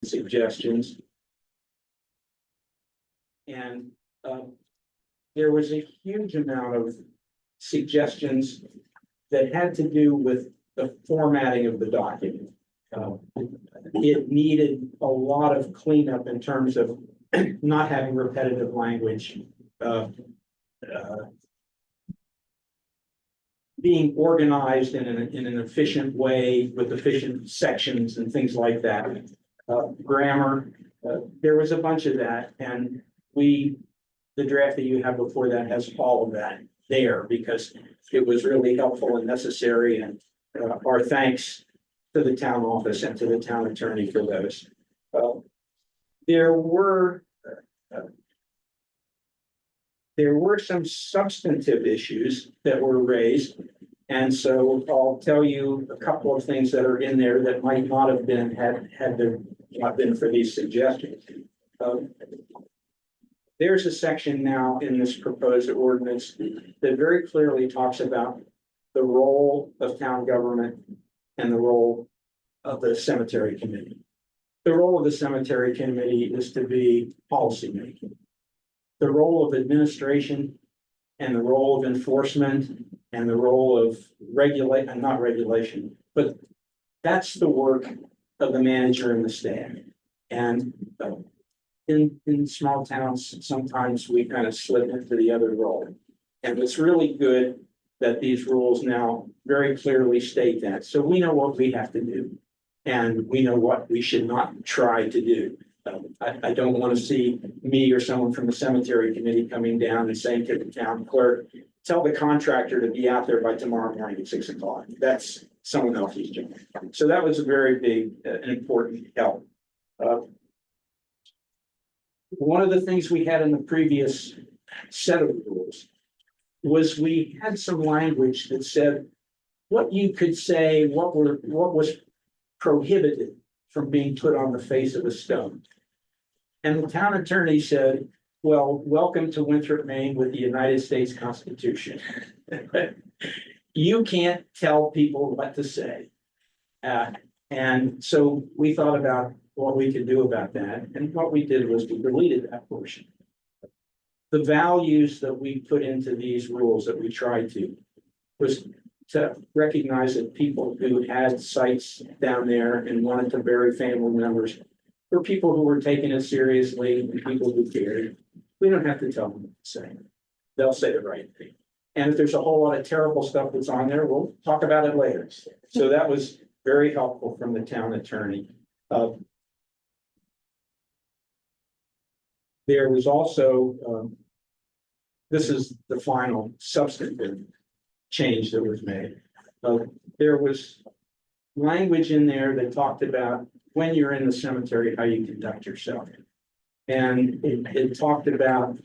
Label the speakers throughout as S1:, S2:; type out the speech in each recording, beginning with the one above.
S1: suggestions. And there was a huge amount of suggestions that had to do with the formatting of the document. It needed a lot of cleanup in terms of not having repetitive language, being organized in an efficient way with efficient sections and things like that. Grammar, there was a bunch of that, and the draft that you have before that has all of that there because it was really helpful and necessary. And our thanks to the town office and to the town attorney for those. There were some substantive issues that were raised. And so I'll tell you a couple of things that are in there that might not have been had there not been for these suggestions. There's a section now in this proposed ordinance that very clearly talks about the role of town government and the role of the cemetery committee. The role of the cemetery committee is to be policymaking. The role of administration and the role of enforcement and the role of not regulation, but that's the work of the manager and the staff. And in small towns, sometimes we kind of slip into the other role. And it's really good that these rules now very clearly state that. So we know what we have to do. And we know what we should not try to do. I don't want to see me or someone from the cemetery committee coming down and saying to the town clerk, tell the contractor to be out there by tomorrow morning at 6 o'clock. That's someone else's job. So that was a very big and important help. One of the things we had in the previous set of rules was we had some language that said what you could say, what was prohibited from being put on the face of a stone. And the town attorney said, well, welcome to Winthrop, Maine with the United States Constitution. You can't tell people what to say. And so we thought about what we could do about that. And what we did was we deleted that portion. The values that we put into these rules that we tried to was to recognize that people who had sites down there and wanted to bury family members were people who were taking it seriously and people who cared. We don't have to tell them what to say. They'll say the right thing. And if there's a whole lot of terrible stuff that's on there, we'll talk about it later. So that was very helpful from the town attorney. There was also, this is the final substantive change that was made. There was language in there that talked about when you're in the cemetery, how you conduct yourself. And it talked about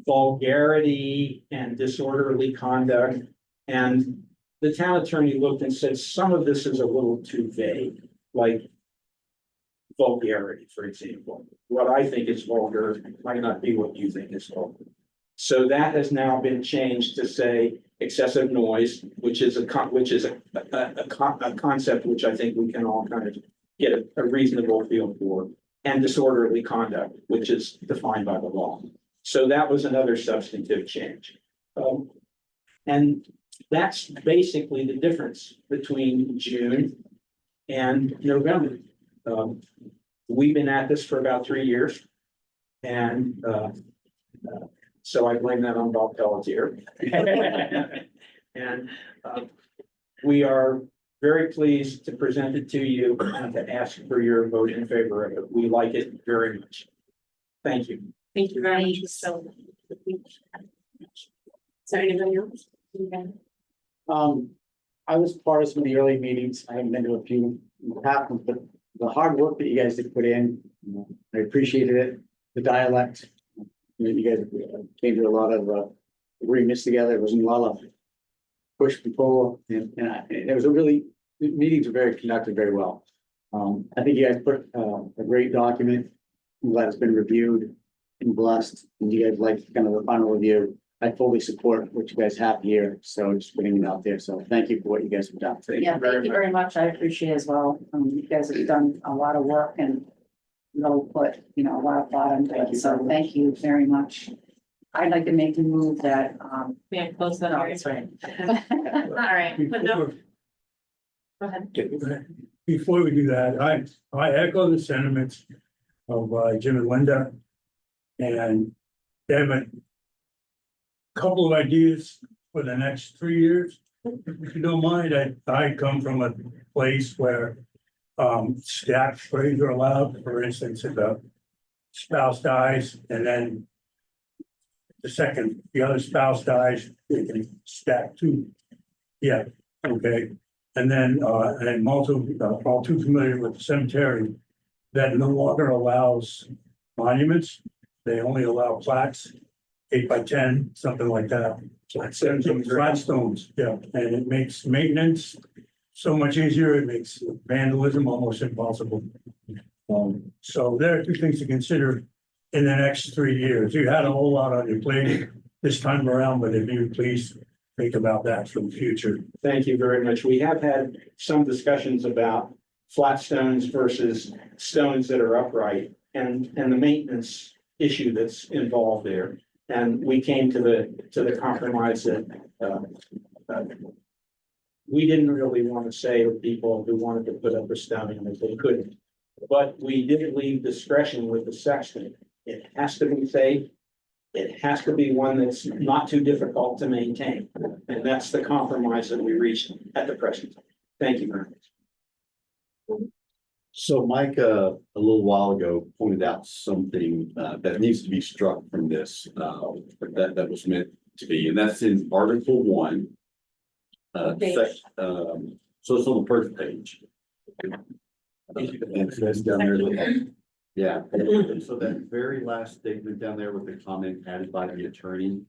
S1: vulgarity and disorderly conduct. And the town attorney looked and said, some of this is a little too vague, like vulgarity, for example. What I think is vulgar might not be what you think is vulgar. So that has now been changed to say excessive noise, which is a concept which I think we can all kind of get a reasonable feel for, and disorderly conduct, which is defined by the law. So that was another substantive change. And that's basically the difference between June and November. We've been at this for about 3 years. And so I blame that on Bob Pelletier. And we are very pleased to present it to you and to ask for your vote in favor of it. We like it very much. Thank you.
S2: Thank you very much. So, is there anybody else?
S3: I was part of some of the early meetings. I haven't been to a few in the past, but the hard work that you guys did put in, I appreciated it. The dialect, you guys came to a lot of agreements together. There wasn't a lot of push and pull, and it was the meetings were very conducted very well. I think you guys put a great document. I'm glad it's been reviewed and blessed, and you guys like kind of the final review. I fully support what you guys have here, so just putting it out there, so thank you for what you guys have done.
S1: Thank
S4: Yeah,
S1: you very
S4: thank you
S1: much.
S4: very much. I appreciate it as well. You guys have done a lot of work and you'll put, a lot of thought into
S3: Thank
S4: it.
S3: you
S4: So
S3: very much.
S4: thank you very much. I'd like to make a move that,
S2: May I close the
S4: no,
S2: hearing?
S4: that's right.
S2: All right, but no,
S5: Before
S2: go ahead.
S5: before we do that, I echo the sentiments of Jim and Linda. And they have a couple of ideas for the next 3 years. If you don't mind, I come from a place where stacked sprays are allowed. For instance, if a spouse dies and then the other spouse dies, they can stack two. Yeah, okay. And then, and I'm also all too familiar with the cemetery that no longer allows monuments. They only allow plaques, 8 by 10, something like that. Flat stones, yeah, and it makes maintenance so much easier. It makes vandalism almost impossible. So there are two things to consider in the next 3 years. You had a whole lot on your plate this time around, but if you please think about that for the future.
S1: Thank you very much. We have had some discussions about flat stones versus stones that are upright and the maintenance issue that's involved there. And we came to the compromise that, we didn't really want to say to people who wanted to put up a stone that they couldn't. But we did leave discretion with the sexton. It has to be safe. It has to be one that's not too difficult to maintain. And that's the compromise that we reached at the present time. Thank you very much.
S6: So Mike, a little while ago pointed out something that needs to be struck from this, that was meant to be, and that's in Article 1.
S2: Page.
S6: So it's on the first page. And it says down there, yeah, so that very last statement down there with the comment added by the attorney.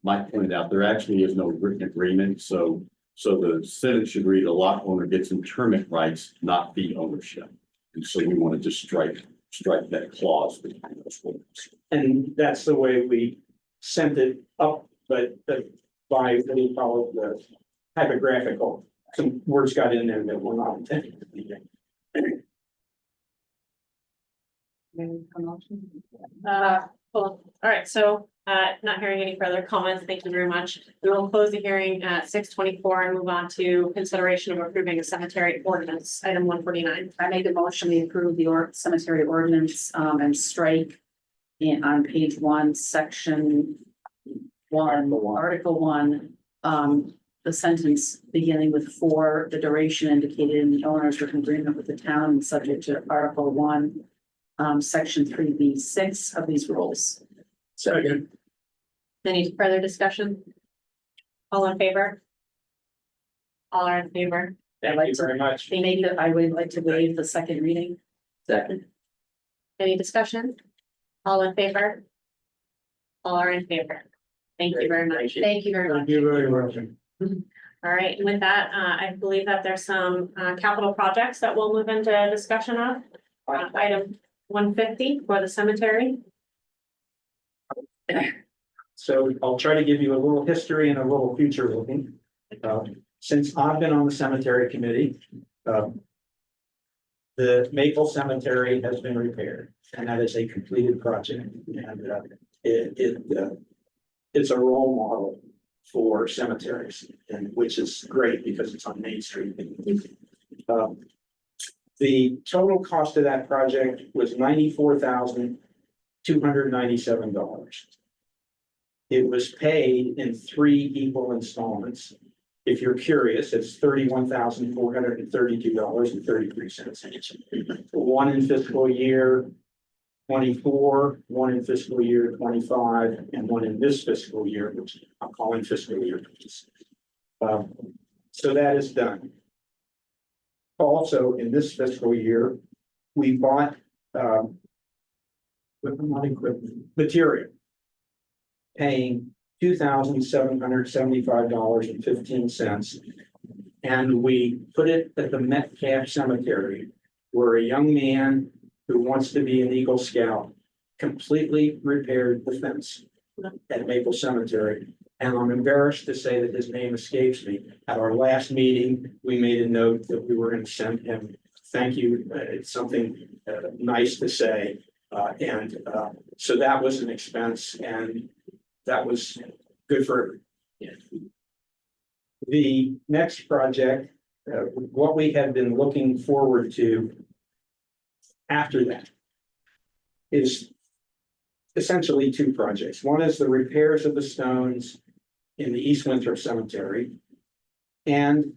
S6: Mike pointed out, there actually is no written agreement, so the sentence should read, a lot owner gets interment rights, not fee ownership. And so we want to just strike that clause between those words.
S1: And that's the way we sent it up, but by what do you call it, the typographical, some words got in there that were not intended to be there.
S2: Cool. All right, so not hearing any further comments. Thank you very much. We will close the hearing at 6:24 and move on to consideration of approving a cemetery ordinance, item 149.
S4: I make a motion, we approve the cemetery ordinance, and strike on page 1, section 1, article 1, the sentence beginning with "for the duration indicated in the owner's written agreement with the town and subject to article 1, section 3B6 of these rules."
S5: Second,
S2: Any further discussion? All in favor? All are in favor.
S1: Thank you very much.
S4: I would like to waive the second reading. Second.
S2: Any discussion? All in favor? All are in favor. Thank you very much. Thank you very much.
S5: thank you very much.
S2: All right, and with that, I believe that there's some capital projects that we'll move into discussion of. Item 150 for the cemetery.
S1: So I'll try to give you a little history and a little future looking. Since I've been on the cemetery committee, the Maple Cemetery has been repaired, and that is a completed project. And it's a role model for cemeteries, and which is great because it's on Main Street. The total cost of that project was $94,297. It was paid in 3 equal installments. If you're curious, it's $31,432.33 each. One in fiscal year 24, one in fiscal year 25, and one in this fiscal year, which I'm calling fiscal year 26. So that is done. Also, in this fiscal year, we bought not equipment, material, paying $2,775.15. And we put it at the Metcalf Cemetery, where a young man who wants to be an Eagle Scout completely repaired the fence. at Maple Cemetery. And I'm embarrassed to say that his name escapes me. At our last meeting, we made a note that we were going to send him, thank you, it's something nice to say. So that was an expense and that was good for. The next project, what we have been looking forward to after that is essentially two projects. One is the repairs of the stones in the East Winthrop Cemetery and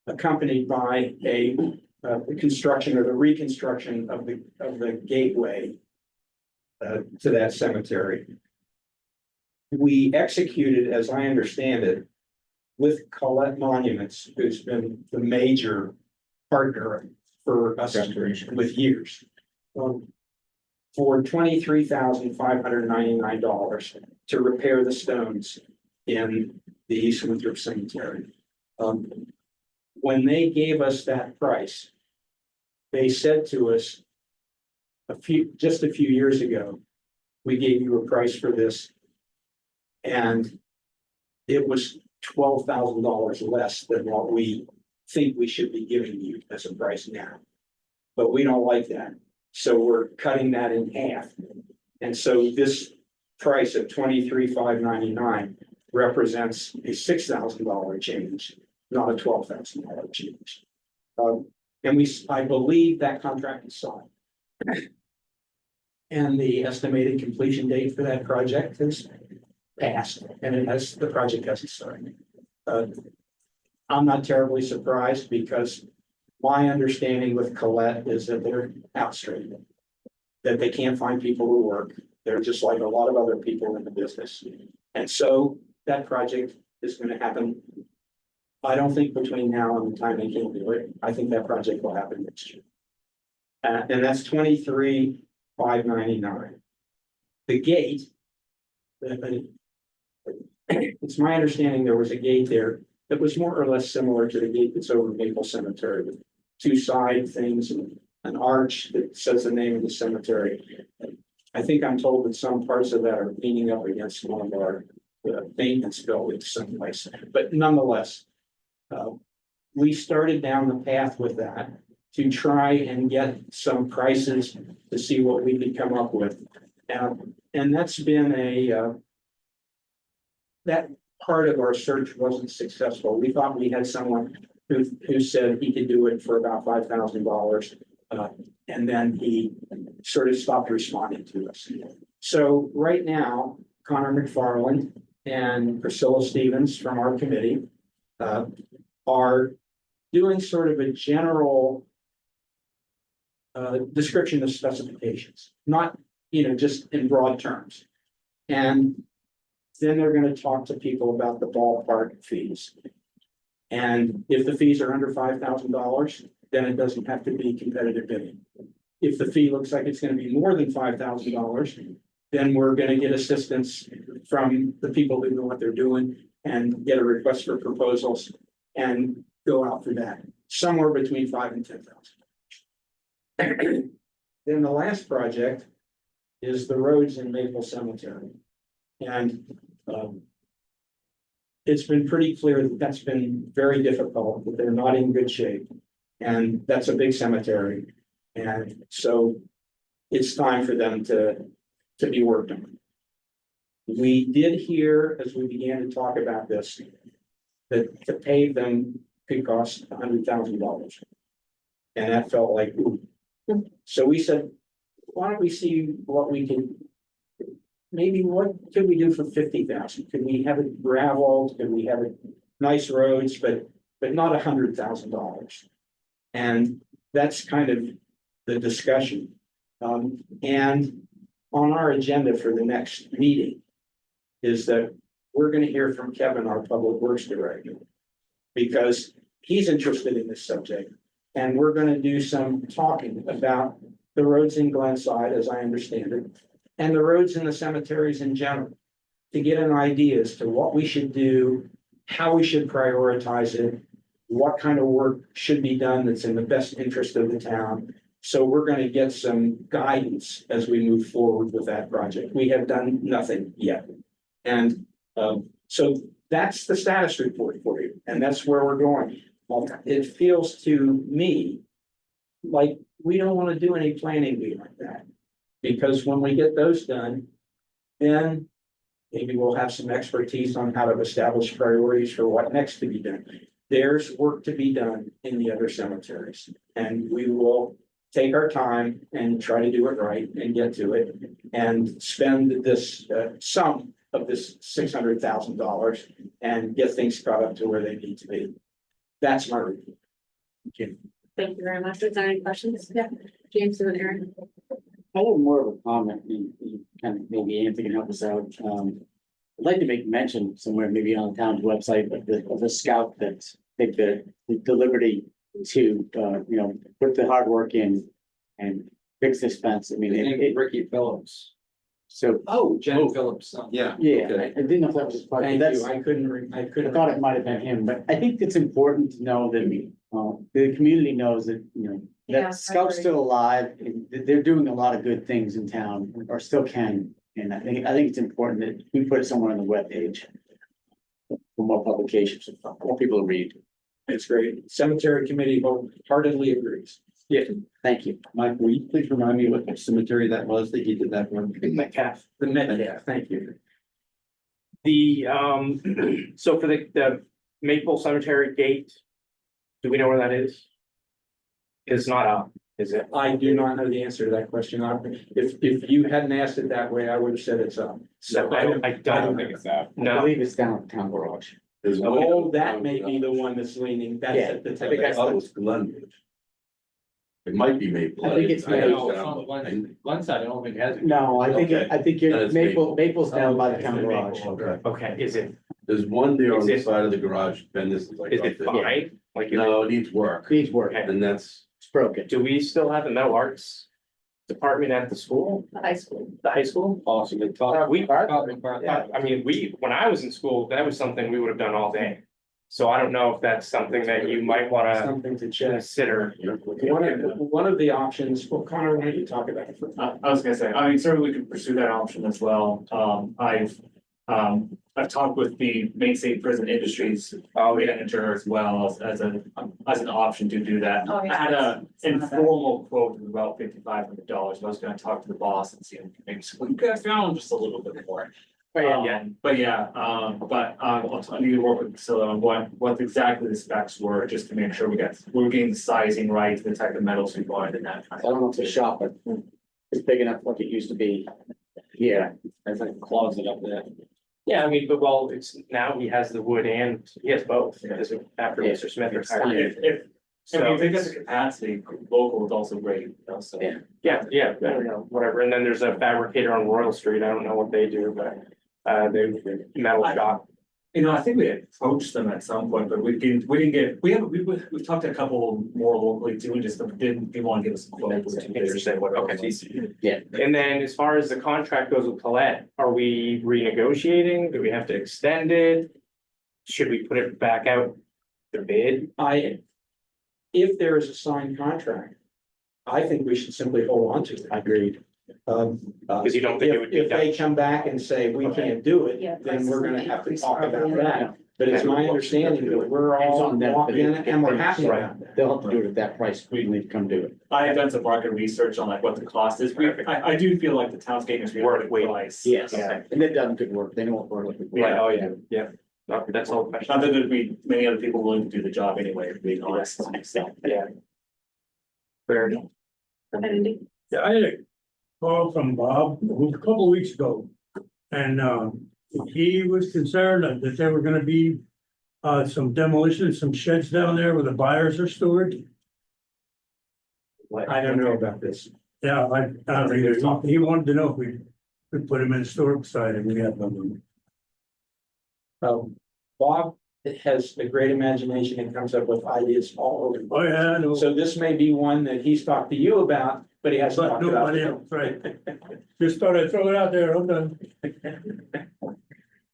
S1: accompanied by a construction or the reconstruction of the gateway to that cemetery. We executed, as I understand it, with Collette Monuments, who's been the major partner for us with years. For $23,599 to repair the stones in the East Winthrop Cemetery. When they gave us that price, they said to us just a few years ago, we gave you a price for this. And it was $12,000 less than what we think we should be giving you as a price now. But we don't like that. So we're cutting that in half. And so this price of $23,599 represents a $6,000 change, not a $12,000 change. And I believe that contract is signed. And the estimated completion date for that project is passed, and the project hasn't started. I'm not terribly surprised because my understanding with Collette is that they're outstraining, that they can't find people who work. They're just like a lot of other people in the business. And so that project is going to happen. I don't think between now and the time they can do it, I think that project will happen next year. And that's $23,599. The gate, it's my understanding there was a gate there that was more or less similar to the gate that's over Maple Cemetery with two side things and an arch that says the name of the cemetery. I think I'm told that some parts of that are leaning up against one of our maintenance buildings someplace, but nonetheless, we started down the path with that to try and get some prices to see what we could come up with. And that's been that part of our search wasn't successful. We thought we had someone who said he could do it for about $5,000. And then he sort of stopped responding to us. So right now, Connor McFarland and Priscilla Stevens from our committee are doing sort of a general description of specifications, not, just in broad terms. And then they're going to talk to people about the ballpark fees. And if the fees are under $5,000, then it doesn't have to be competitive bidding. If the fee looks like it's going to be more than $5,000, then we're going to get assistance from the people who know what they're doing and get a request for proposals and go out for that, somewhere between $5,000 and $10,000. Then the last project is the roads in Maple Cemetery. And it's been pretty clear that that's been very difficult, that they're not in good shape. And that's a big cemetery. And so it's time for them to be worked on. We did hear, as we began to talk about this, that to pave them could cost $100,000. And that felt like, ooh. So we said, why don't we see what we can, maybe what could we do for $50,000? Could we have it gravel? Could we have it nice roads, but not $100,000? And that's kind of the discussion. And on our agenda for the next meeting is that we're going to hear from Kevin, our Public Works Director, because he's interested in this subject. And we're going to do some talking about the roads in Glenside, as I understand it, and the roads in the cemeteries in general, to get an idea as to what we should do, how we should prioritize it, what kind of work should be done that's in the best interest of the town. So we're going to get some guidance as we move forward with that project. We have done nothing yet. And, so that's the status report for you, and that's where we're going. It feels to me like we don't want to do any planning beyond that. Because when we get those done, then maybe we'll have some expertise on how to establish priorities for what next to be done. There's work to be done in the other cemeteries, and we will take our time and try to do it right and get to it and spend this, sum of this $600,000 and get things caught up to where they need to be. That's my review.
S2: Thank you very much. Is there any questions? Yeah, James and Aaron.
S3: I have more of a comment, and kind of maybe Anthony can help us out. I'd like to make mention somewhere, maybe on the town's website, of the scout that take the liberty to, put the hard work in and fix this fence. I mean,
S7: Ricky Phillips.
S3: so,
S6: Oh,
S7: Jen Phillips.
S6: yeah.
S3: yeah,
S6: Okay.
S3: I didn't know if that was his part, but
S1: Thank
S3: that's,
S1: you. I
S3: I
S1: couldn't.
S3: thought it might have been him, but I think it's important to know that, the community knows that,
S2: Yeah, I
S3: that Scout's
S2: agree.
S3: still alive, and they're doing a lot of good things in town, or still can. And I think it's important that we put it somewhere on the webpage. For more publications, for more people to read.
S1: It's great. Cemetery committee wholeheartedly agrees.
S3: Yeah, thank you.
S6: Mike, will you please remind me what cemetery that was that you did that one?
S7: Metcalf.
S1: The Metcalf, thank you.
S7: The, so for the Maple Cemetery gate, do we know where that is? It's not up, is it?
S1: I do not know the answer to that question. If you hadn't asked it that way, I would have said it's up. So
S7: I don't think it's that.
S3: I
S7: No,
S3: believe it's down at the town garage.
S6: There's one-
S1: Oh, that may be the one that's leaning. That's
S3: Yeah,
S1: at the
S3: I think
S1: top.
S6: Oh, it's Glenwood. It might be Maple.
S3: I think it's
S6: know
S3: Maple.
S7: one side, I don't think it has.
S3: No, I think,
S6: Okay.
S3: I think
S6: Then
S3: you're,
S6: it's
S3: Maple's down by the
S7: Okay.
S3: town garage.
S6: Okay.
S7: Okay, is it
S6: There's one there on
S7: Is
S6: the
S7: it-
S6: side of the garage, Ben, this is like.
S7: is
S6: up
S7: it
S6: there.
S7: fine? Like,
S6: No, it needs work,
S3: Needs work,
S7: Okay.
S6: and that's,
S3: it's broken.
S7: do we still have a metal arts department at the school,
S2: The high school.
S7: the high school?
S6: possibly
S7: Yeah, I mean, when I was in school, that was something we would have done all day. So I don't know if that's something that you might wanna
S1: Something to check.
S7: consider.
S1: One of the options, well, Connor, why don't you talk about it?
S8: I was gonna say, I mean, certainly we could pursue that option as well. I've talked with the Main State Prison Industries manager as well as an option to do that.
S2: Oh, yeah.
S8: I had a informal quote of about $5,500. I was gonna talk to the boss and see if maybe we could have found just a little bit more.
S3: But yeah,
S8: I need to work with Priscilla on what exactly the specs were, just to make sure we're getting the sizing right, the type of metals we wanted and that
S3: I
S8: kind of.
S3: don't know if it's a shop, but it's big enough like it used to be. Yeah,
S7: There's like a closet up there. Yeah, I mean, but well, it's now he has the wood and he has both, after
S3: Yeah.
S7: Mr. Smith
S3: It's
S7: retired.
S8: If
S7: So,
S8: they get the capacity, local is also great, you know, so.
S3: Yeah.
S7: yeah, I don't know, whatever. And then there's a fabricator on Royal Street. I don't know what they do, but they metal shop.
S8: You know, I think we had approached them at some point, but we've talked to a couple more locally too, and just didn't want to give us a quote.
S7: Interesting. Okay.
S3: Yeah.
S7: And then as far as the contract goes with Colette, are we renegotiating? Do we have to extend it? Should we put it back out to bid?
S1: If there is a signed contract, I think we should simply hold on to it.
S3: agreed.
S7: Because you don't think it would be
S1: If they come back and say we can't do it,
S4: Yeah,
S1: then we're gonna have to talk about
S4: prices.
S1: that. But it's my understanding that we're all locked in and we're happy about that.
S3: They'll have to do it at that price when they come do it.
S8: I have done some market research on like what the cost is. I do feel like the town's getting us
S7: Worth
S8: really
S7: wait.
S8: price.
S3: Yes,
S8: Yeah.
S3: and they've done good work. They know what we're looking for.
S7: Right, oh, yeah. Okay, that's all the question.
S8: Not that there'd be many other people willing to do the job anyway, to be honest, so.
S7: Yeah. Fair enough.
S2: Go ahead, Andy.
S5: Yeah, I had a call from Bob a couple of weeks ago. And he was concerned that there were gonna be some demolition, some sheds down there where the buyers are stored.
S1: I don't know about this.
S5: Yeah, he wanted to know if we could put them in the store side and we have them.
S1: Bob has a great imagination and comes up with ideas all over.
S5: Oh, yeah, I know.
S1: So this may be one that he's talked to you about, but he hasn't
S5: But
S1: talked about.
S5: nobody else, right? Just thought I'd throw it out there. I'm done.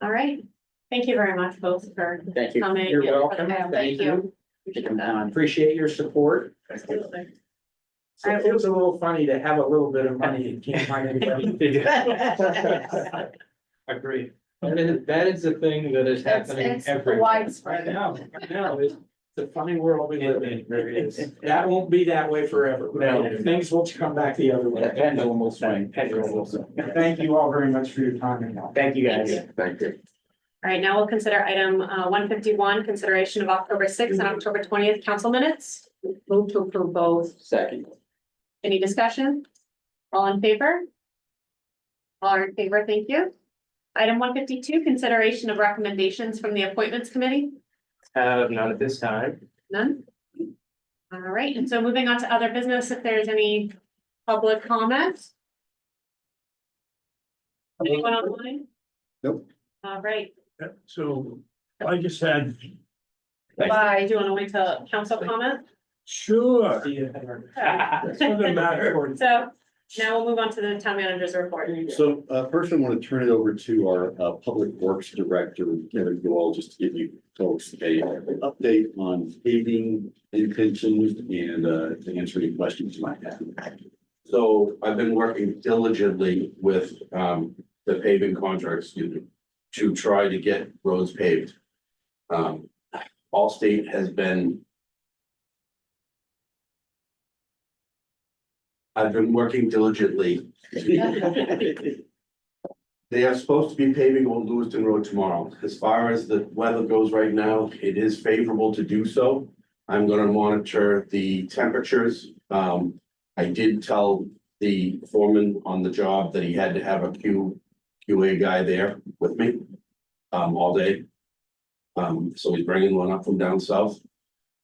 S2: All right. Thank you very much both for
S3: Thank you.
S2: coming.
S1: You're
S2: and for
S1: welcome.
S2: the-
S1: Thank you.
S3: Taking time.
S1: Appreciate your support.
S2: Absolutely.
S1: So it was a little funny to have a little bit of money and can't find anybody.
S7: Agreed.
S1: That is the thing that is happening
S4: It's
S1: everywhere.
S4: widespread.
S1: Now, it's the funny world we live in. That won't be that way forever.
S3: No.
S1: Things will come back the other way.
S3: Pendulum will swing.
S1: Thank you all very much for your time and help.
S3: Thank you, guys.
S6: Thank you.
S2: All right, now we'll consider item 151, consideration of October 6th and October 20th council minutes.
S4: Move to approve both.
S3: Second.
S2: Any discussion? All in favor? All in favor, thank you. Item 152, consideration of recommendations from the appointments committee.
S7: None at this time.
S2: None? All right, and so moving on to other business, if there's any public comment? Anyone online?
S6: Nope.
S2: All right,
S5: So I just had,
S2: bye. Do you want to wait till council comment?
S5: sure,
S1: See you.
S5: doesn't matter.
S2: So now we'll move on to the town manager's report.
S6: So first I want to turn it over to our Public Works Director, Kevin Gould, just to give you folks a update on paving intentions and to answer any questions you might have.
S9: So I've been working diligently with the paving contractors to try to get roads paved. Allstate has been. I've been working diligently. They are supposed to be paving Old Lewiston Road tomorrow. As far as the weather goes right now, it is favorable to do so. I'm gonna monitor the temperatures. I did tell the foreman on the job that he had to have a QA guy there with me, all day. So he's bringing one up from down south.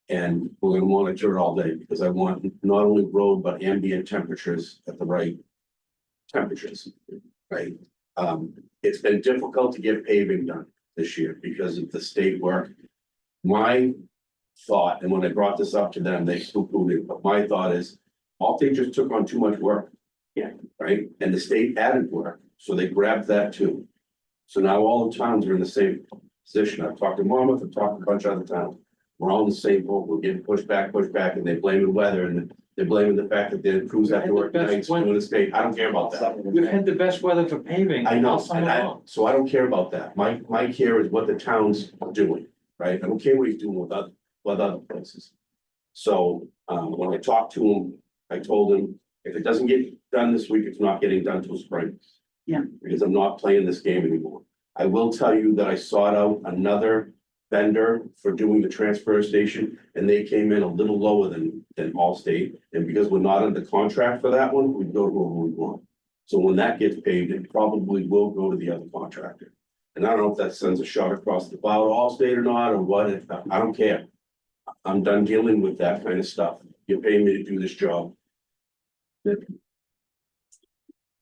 S9: And we're gonna monitor it all day because I want not only road, but ambient temperatures at the right temperatures, right? It's been difficult to get paving done this year because of the state work. My thought, and when I brought this up to them, they poo-pooed it, but my thought is, Allstate just took on too much work.
S7: Yeah.
S9: Right, and the state added work, so they grabbed that too. So now all the towns are in the same position. I've talked to Monmouth, I've talked to a bunch of other towns. We're all in the same boat, we're getting pushed back, and they blame the weather, and they're blaming the fact that their crews have to work nights doing the state. I don't care about that.
S1: We've had the best weather for paving.
S9: I know,
S1: all summer long.
S9: so I don't care about that. My care is what the towns are doing, right? I don't care what he's doing with other places. So, when I talked to him, I told him, if it doesn't get done this week, it's not getting done till spring.
S4: Yeah.
S9: Because I'm not playing this game anymore. I will tell you that I sought out another vendor for doing the transfer station, and they came in a little lower than Allstate. And because we're not under contract for that one, we go to whoever we want. So when that gets paid, it probably will go to the other contractor. And I don't know if that sends a shot across the bow to Allstate or not, or what, I don't care. I'm done dealing with that kind of stuff. You're paying me to do this job.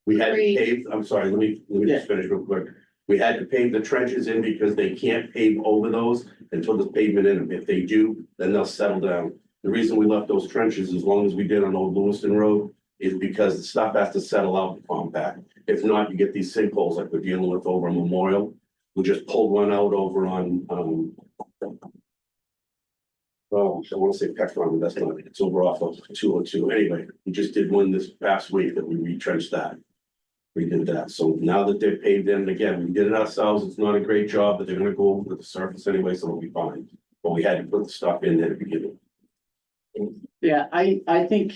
S9: We had to
S4: Agreed.
S9: pave, I'm sorry, let me just finish real quick. We had to pave the trenches in because they can't pave over those until there's pavement in them. If they do, then they'll settle down. The reason we left those trenches as long as we did on Old Lewiston Road is because the stuff has to settle out and compact. If not, you get these sinkholes like we're dealing with over Memorial. We just pulled one out over on, well, I want to say Peck Run, but that's not, it's over off of 202. Anyway, we just did one this past week that we retrenched that. We did that. So now that they're paved in, again, we did it ourselves. It's not a great job, but they're gonna go over the surface anyway, so it'll be fine. But we had to put the stuff in there to begin with.
S3: Yeah, I think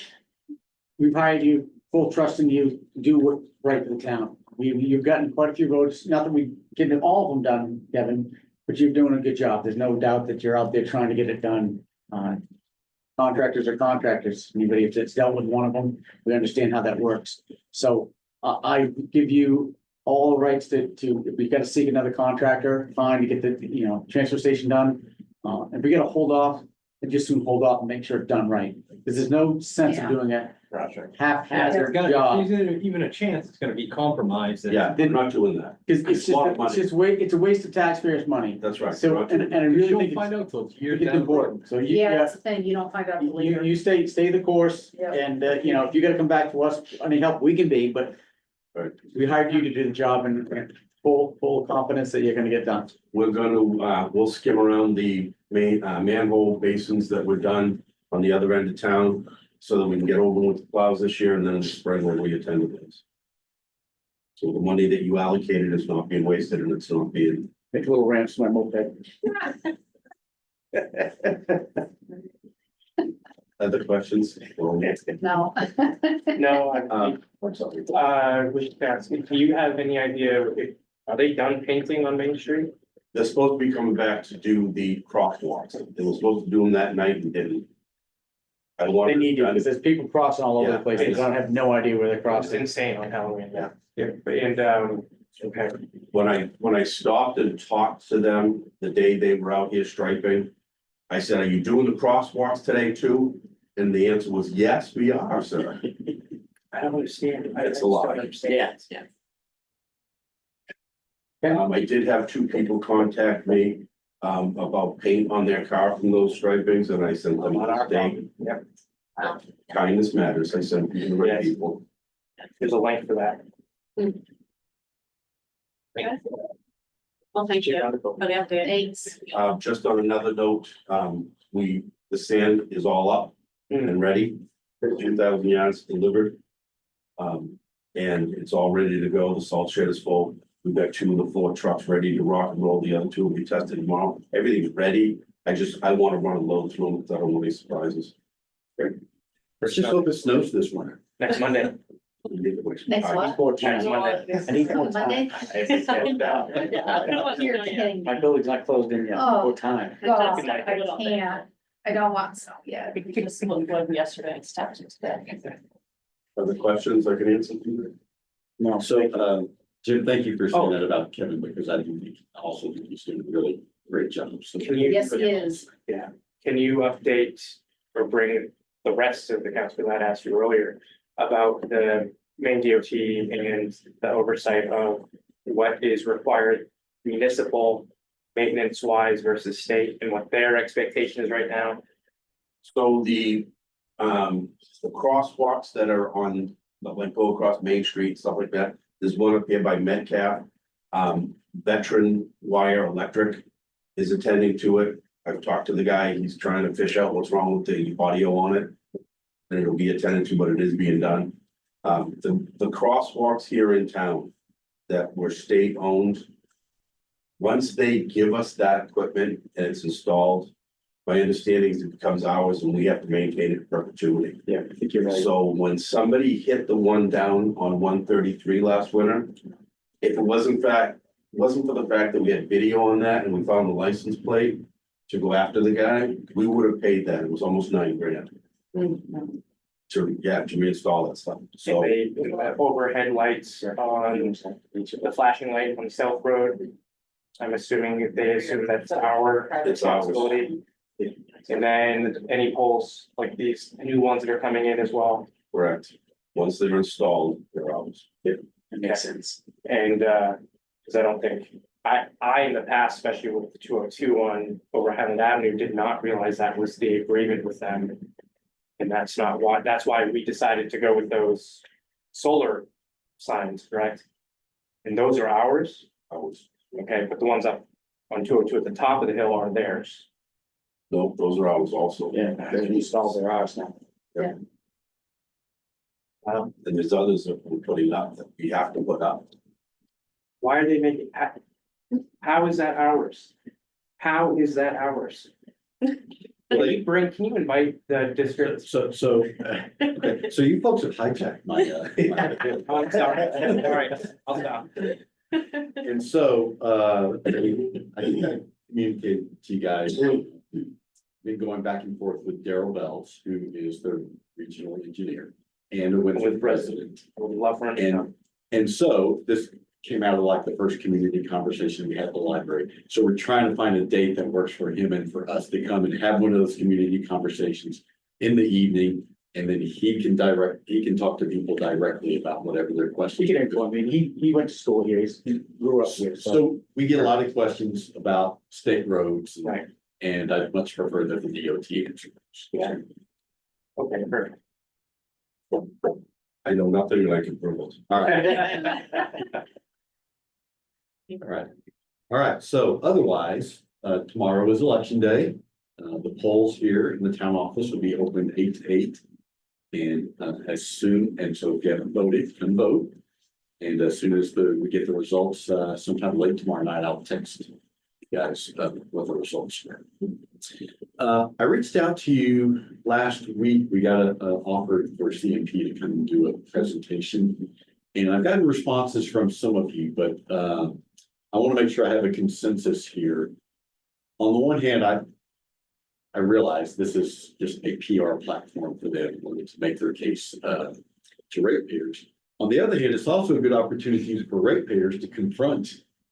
S3: we've hired you, full trust in you, to do what's right for the town. You've gotten quite a few roads, not that we getting all of them done, Kevin, but you're doing a good job. There's no doubt that you're out there trying to get it done. Contractors are contractors. Anybody that's dealt with one of them, we understand how that works. So I give you all the rights to, if we gotta seek another contractor, fine, to get the, transfer station done. If we gotta hold off, then just soon hold off and make sure it's done right. Because there's no sense of
S4: Yeah.
S3: doing it
S8: Project.
S3: haphazard job.
S8: Even a chance, it's gonna be compromised.
S9: Yeah, they're not doing that.
S3: Cause it's
S9: It's a lot of
S3: just, it's a waste of taxpayers' money.
S9: That's right.
S3: So, and I really think it's,
S8: out till
S3: it's important. So
S4: Yeah, that's the thing, you don't find out till later.
S3: you stay the course
S4: Yeah.
S3: and, if you gotta come back to us, any help we can be, but
S9: Right.
S3: we hired you to do the job and full confidence that you're gonna get done.
S9: We're gonna, we'll skim around the main, manhole basins that were done on the other end of town. So that we can get over with the plows this year and then in the spring when we attend to this. So the money that you allocated is not being wasted and it's not being.
S3: Make little ramps to my moped.
S9: Other questions? Well,
S4: No.
S7: No,
S9: I'm sorry.
S7: we should ask, do you have any idea, are they done painting on Main Street?
S9: They're supposed to be coming back to do the crosswalks. They were supposed to do them that night and didn't. I
S3: They
S9: wanted.
S3: need to, because there's people crossing all over the
S9: Yeah.
S3: place. They don't have no idea where they're
S7: It's
S3: crossing.
S7: insane on Halloween,
S9: Yeah.
S7: yeah, and, okay,
S9: When I stopped and talked to them the day they were out here striping. I said, are you doing the crosswalks today too? And the answer was, yes, we are, sir.
S7: I don't understand.
S9: It's a lot.
S7: I don't understand.
S4: Yeah.
S9: I did have two people contact me about paint on their car from those stripings and I sent them
S7: Not
S9: a
S7: our
S9: thing.
S7: problem. Yep,
S9: Kindness matters. I sent them to the right
S7: Yes.
S9: people.
S7: there's a link for that.
S2: Well, thank you for the update.
S4: Thanks.
S9: Just on another note, the sand is all up and ready, 2,000 yards delivered. And it's all ready to go. The salt shed is full. We've got 2 of the 4 trucks ready to rock and roll. The other 2 will be tested tomorrow. Everything's ready. I want to run a load through them because I don't want any surprises.
S6: Let's just hope it snows this winter.
S7: Next Monday.
S4: Next what?
S3: More time. I need more
S4: Monday?
S3: time.
S4: You're kidding.
S3: My building's not closed in yet.
S10: Oh.
S3: More time.
S10: God, I can't, I don't want snow yet.
S2: Yesterday and stopped it today.
S9: Other questions I can answer?
S3: No.
S6: So, Jim, thank you for saying that about Kevin, because I do think, also think he's doing a really great job. So
S7: Can you?
S4: Yes, he is.
S7: Yeah, can you update or bring the rest of the council that I asked you earlier about the main DOT and the oversight of what is required municipal maintenance wise versus state and what their expectation is right now?
S9: So the crosswalks that are on, like go across Main Street, stuff like that, there's one up here by Metcalf. Veteran Wire Electric is attending to it. I've talked to the guy, he's trying to fish out what's wrong with the audio on it. And it'll be attended to, but it is being done. The crosswalks here in town that were state owned. Once they give us that equipment and it's installed, my understanding is it becomes ours and we have to maintain it in perpetuity.
S3: Yeah, I think you're right.
S9: So when somebody hit the one down on 133 last winter, if it wasn't for the fact that we had video on that and we found the license plate to go after the guy, we would have paid that. It was almost $9,000 to reinstall that stuff. So
S7: They overhead lights on the flashing light on South Road. I'm assuming they assume that's our
S9: It's ours.
S7: responsibility. And then any poles like these new ones that are coming in as well.
S9: correct. Once they're installed, they're ours.
S3: That makes sense.
S7: And because I don't think, I in the past, especially with the 202 on over Hammond Avenue, did not realize that was the agreement with them. And that's why we decided to go with those solar signs, correct? And those are ours,
S9: Ours.
S7: okay, but the ones up on 202 at the top of the hill are theirs.
S9: No, those are ours also.
S3: Yeah, they're installed, they're ours now.
S9: And there's others that we're putting up that we have to put up.
S7: Why are they making, how is that ours? How is that ours? Can you invite the district?
S6: Okay, so you folks have hijacked my,
S7: Oh, I'm sorry, all right, I'll stop.
S6: and so, I think I communicated to you guys. Been going back and forth with Daryl Bells, who is the regional engineer and a Winthrop president.
S7: I would love for him to come.
S6: And so this came out of like the first community conversation we had at the library. So we're trying to find a date that works for him and for us to come and have one of those community conversations in the evening. And then he can talk to people directly about whatever their
S3: He
S6: questions.
S3: can inform me. He went to school here. He grew up here.
S6: So we get a lot of questions about state roads.
S7: Right.
S6: And I'd much prefer that the DOT answer.
S7: Yeah. Okay, perfect.
S9: I know nothing and I can prove it.
S6: All right. All right. All right. So otherwise, tomorrow is election day. The polls here in the town office will be open 8 to 8. And so if you haven't voted, come vote. And as soon as we get the results, sometime late tomorrow night, I'll text you guys what the results are. I reached out to you last week. We got an offer for CMP to come and do a presentation. And I've gotten responses from some of you, but I want to make sure I have a consensus here. On the one hand, I realize this is just a PR platform for them to make their case to ratepayers. On the other hand, it's also a good opportunity for ratepayers to confront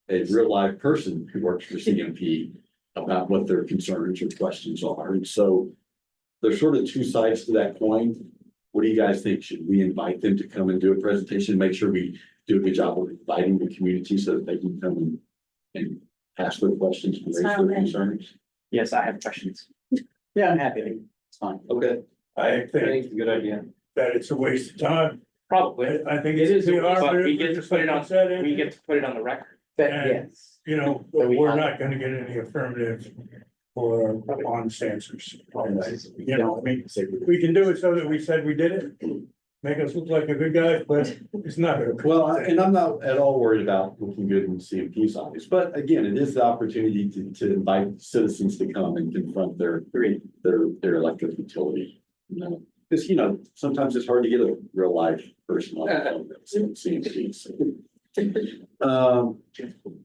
S6: a real live person who works for CMP about what their concerns or questions are. And so there's sort of two sides to that coin. What do you guys think? Should we invite them to come and do a presentation? Make sure we do a good job of inviting the community so that they can come and ask their questions and raise their concerns.
S7: Yes, I have questions.
S3: Yeah, I'm happy. It's fine.
S6: Okay.
S5: I think
S7: Good idea.
S5: that it's a waste of time.
S7: Probably.
S5: I think
S7: It
S5: it's
S7: is, but we
S5: PR,
S7: get to
S5: just
S7: put
S5: like
S7: it
S5: I
S7: on,
S5: said,
S7: we get to put it on the record.
S3: Yes.
S5: you know,
S3: So we
S5: we're
S3: have-
S5: not gonna get any affirmative or honest answers. You know, I mean, we can do it so that we said we did it, make us look like a good guy, but it's not gonna.
S6: Well, and I'm not at all worried about looking good in CMP's eyes, but again, it is the opportunity to invite citizens to come and confront their electric utility. You know, because, you know, sometimes it's hard to get a real life person on the phone that's in CMP.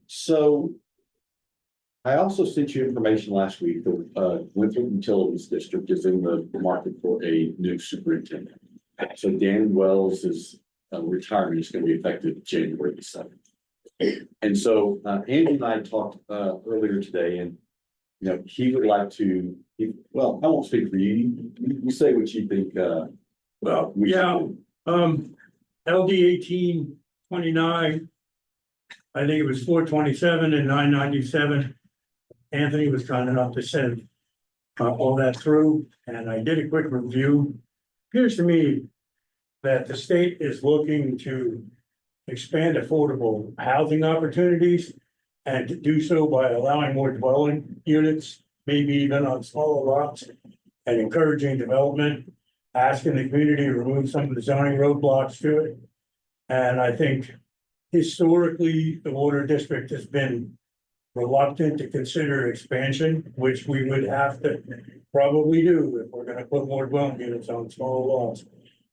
S6: So I also sent you information last week. The Winthrop Utilities District is in the market for a new superintendent. So Dan Wells is retirement is going to be effective January the 7th. And so Andy and I talked earlier today, and you know, he would like to, well, I won't speak for you. You say what you think.
S5: Well,
S6: we should
S5: yeah,
S6: do.
S5: LD 1829. I think it was 427 and 997. Anthony was kind enough to send all that through, and I did a quick review. Appears to me that the state is looking to expand affordable housing opportunities and to do so by allowing more dwelling units, maybe even on smaller lots, and encouraging development, asking the community to remove some of the zoning roadblocks to it. And I think historically, the water district has been reluctant to consider expansion, which we would have to probably do if we're gonna put more dwelling units on smaller lots.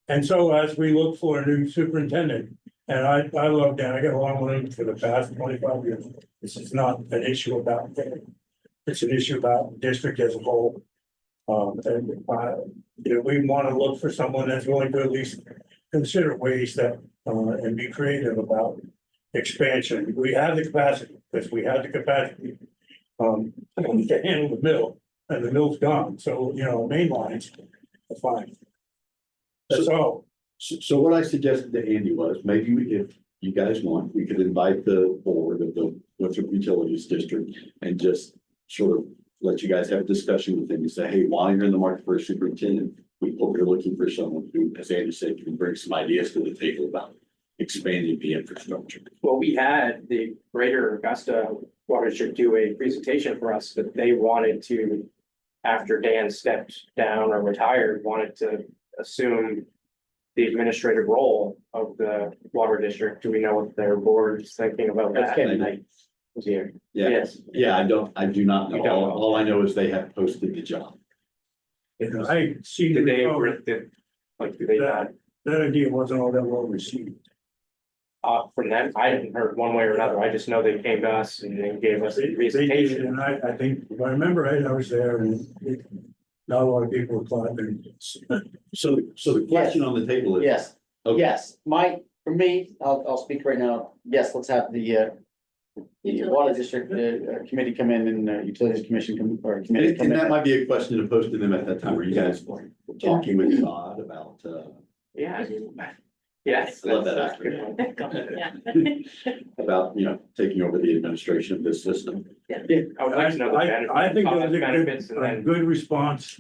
S5: And so as we look for a new superintendent, and I love Dan, I got along with him for the past 25 years. This is not an issue about him. It's an issue about the district as a whole. You know, we want to look for someone that's willing to at least consider ways that, and be creative about expansion. We have the capacity, because we have the capacity to handle the mill, and the mill's gone. So, you know, main lines are fine. That's all.
S6: So what I suggested to Andy was maybe if you guys want, we could invite the board of the Winthrop Utilities District and just sort of let you guys have a discussion with them and say, hey, while you're in the market for a superintendent, we hope you're looking for someone who, as Andy said, can bring some ideas to the table about expanding the infrastructure.
S7: Well, we had the Greater Augusta Water District do a presentation for us, but they wanted to, after Dan stepped down or retired, wanted to assume the administrative role of the water district. Do we know what their board is thinking about
S3: That's
S7: that?
S3: Ken Knight was here.
S6: Yeah,
S7: Yes.
S6: yeah, I do not know.
S7: You don't know.
S6: All I know is they have posted the job.
S5: And I see
S7: Did they,
S5: that
S7: do they not,
S5: idea wasn't all that well received.
S7: from them? I hadn't heard one way or another. I just know they came to us and they gave us
S5: They
S7: a
S5: did,
S7: presentation.
S5: and I think, if I remember right, I was there and not a lot of people were clapping.
S6: So the question on the table is.
S3: Yes,
S6: Okay.
S3: yes, for me, I'll speak right now. Yes, let's have the water district committee come in and utilities commission committee
S6: And
S3: come
S6: that
S3: in.
S6: might be a question to pose to them at that time. Are you guys talking with Todd about,
S7: Yeah. Yes.
S6: I love that
S7: that's a good one.
S2: Yeah.
S6: about, you know, taking over the administration of this system?
S7: I would like to know the benefits.
S5: I think that was a
S7: benefits and
S5: good, a
S7: then,
S5: good response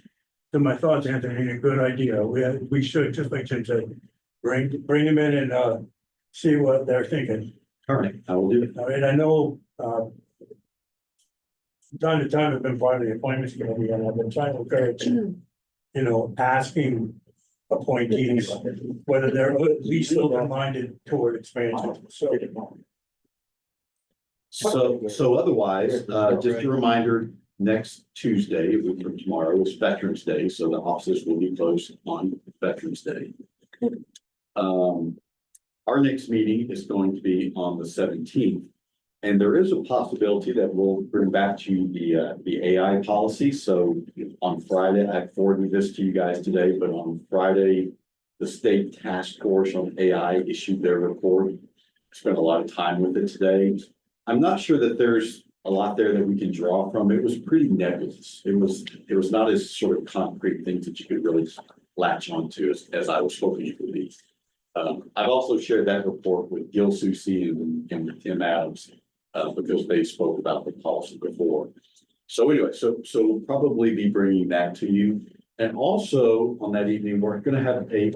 S5: to my thoughts, Anthony, and a good idea. We should, just like Jim said, bring them in and see what they're thinking.
S6: All right, I will do it.
S5: I mean, I know, from time to time, I've been part of the appointments committee, and I've been trying to encourage, you know, asking appointees, whether they're at least open-minded toward expansion, so.
S6: So otherwise, just a reminder, next Tuesday, a week from tomorrow, is Veterans Day, so the offices will be closed on Veterans Day. Our next meeting is going to be on the 17th. And there is a possibility that we'll bring back to you the AI policy. So on Friday, I forwarded this to you guys today, but on Friday, the state task force on AI issued their report. Spent a lot of time with it today. I'm not sure that there's a lot there that we can draw from. It was pretty nebulous. It was not as sort of concrete things that you could really latch onto as I was hoping it would be. I've also shared that report with Gil Soucy and with Tim Adams, because they spoke about the policy before. So anyway, so we'll probably be bringing that to you. And also on that evening, we're going to have a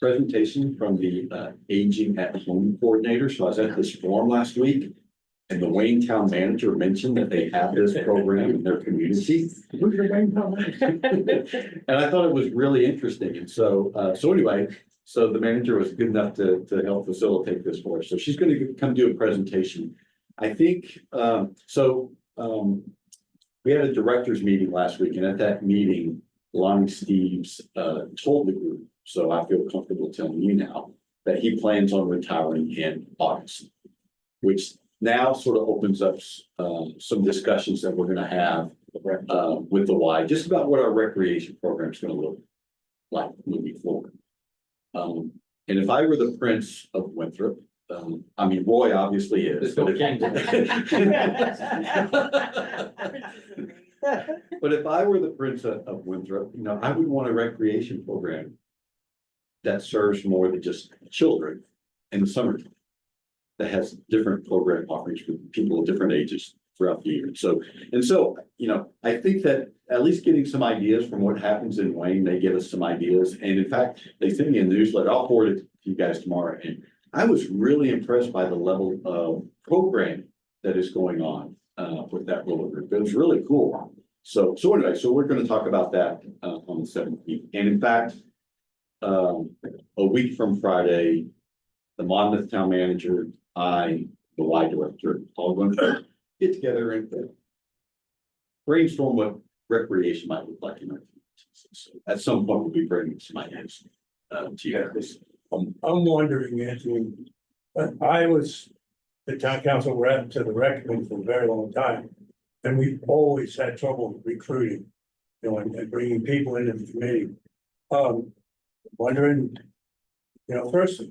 S6: presentation from the Aging at Home Coordinator. So I was at this forum last week, and the Wayne Town manager mentioned that they have this program in their community. And I thought it was really interesting. And so anyway, so the manager was good enough to help facilitate this for us. So she's going to come do a presentation. I think, we had a directors meeting last week, and at that meeting, Lonnie Steves told the group, so I feel comfortable telling you now, that he plans on retiring in August, which now sort of opens up some discussions that we're going to have with the Y, just about what our recreation program is going to look like moving forward. And if I were the Prince of Winthrop, I mean, Roy obviously is. But if I were the Prince of Winthrop, you know, I would want a recreation program that serves more than just children in the summertime, that has different program offerings for people of different ages throughout the year. So, you know, I think that at least getting some ideas from what happens in Wayne, they give us some ideas. And in fact, they sent me a newsletter. I'll forward it to you guys tomorrow. And I was really impressed by the level of programming that is going on with that little group. It was really cool. So anyway, so we're going to talk about that on the 17th. And in fact, a week from Friday, the Monmouth town manager, the Y director, all going to get together and brainstorm what recreation might look like in our communities. So at some point, we'll be bringing some ideas to you guys.
S5: I'm wondering, Anthony, I was the town council rep to the rec committee for a very long time. And we've always had trouble recruiting, you know, and bringing people into the committee. Wondering, you know, first,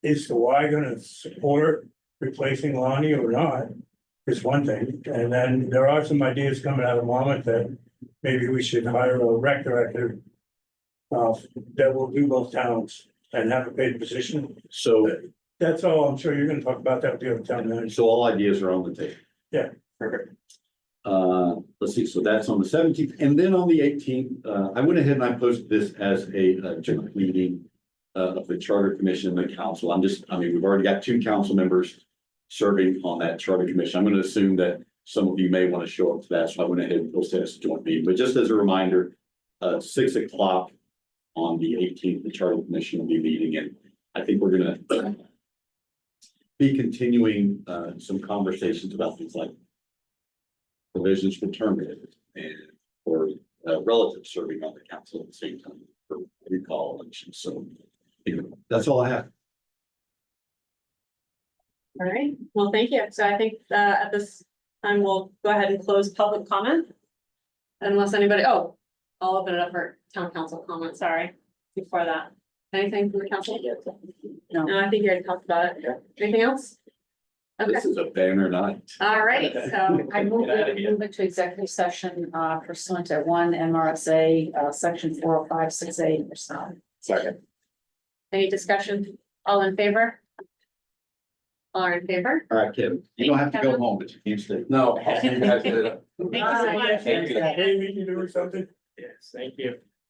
S5: is the Y gonna support replacing Lonnie or not? Is one thing. And then there are some ideas coming out of Monmouth that maybe we should hire a rec director that will do both towns and have a paid position.
S6: So
S5: That's all. I'm sure you're gonna talk about that with the other town manager.
S6: So all ideas are on the table.
S5: Yeah.
S6: Perfect. Let's see, so that's on the 17th, and then on the 18th, I went ahead and I posted this as a joint meeting of the Charter Commission and the council. We've already got 2 council members serving on that Charter Commission. I'm going to assume that some of you may want to show up to that, so I went ahead and posted it as a joint meeting. But just as a reminder, 6 o'clock on the 18th, the Charter Commission will be meeting, and I think we're going to be continuing some conversations about things like provisions for term limits and for relatives serving on the council at the same time for recall elections. So anyway, that's all I have.
S2: All right, well, thank you. So I think at this time, we'll go ahead and close public comment. Unless anybody, I'll open it up for town council comment, sorry, before that. Anything from the council? No, I think you already talked about it. Anything else? Okay,
S6: This is a banner night.
S2: all right, so
S4: I move into executive session pursuant to 1 MRSA, section 405(6)(a) or so.
S7: Second.
S2: any discussion? All in favor? All are in favor?
S6: All right, Kevin, you don't have to go home, but you can stay.
S9: No, you guys did it.
S2: Thank you so much.
S5: Hey, we can do something.
S7: Yes, thank you.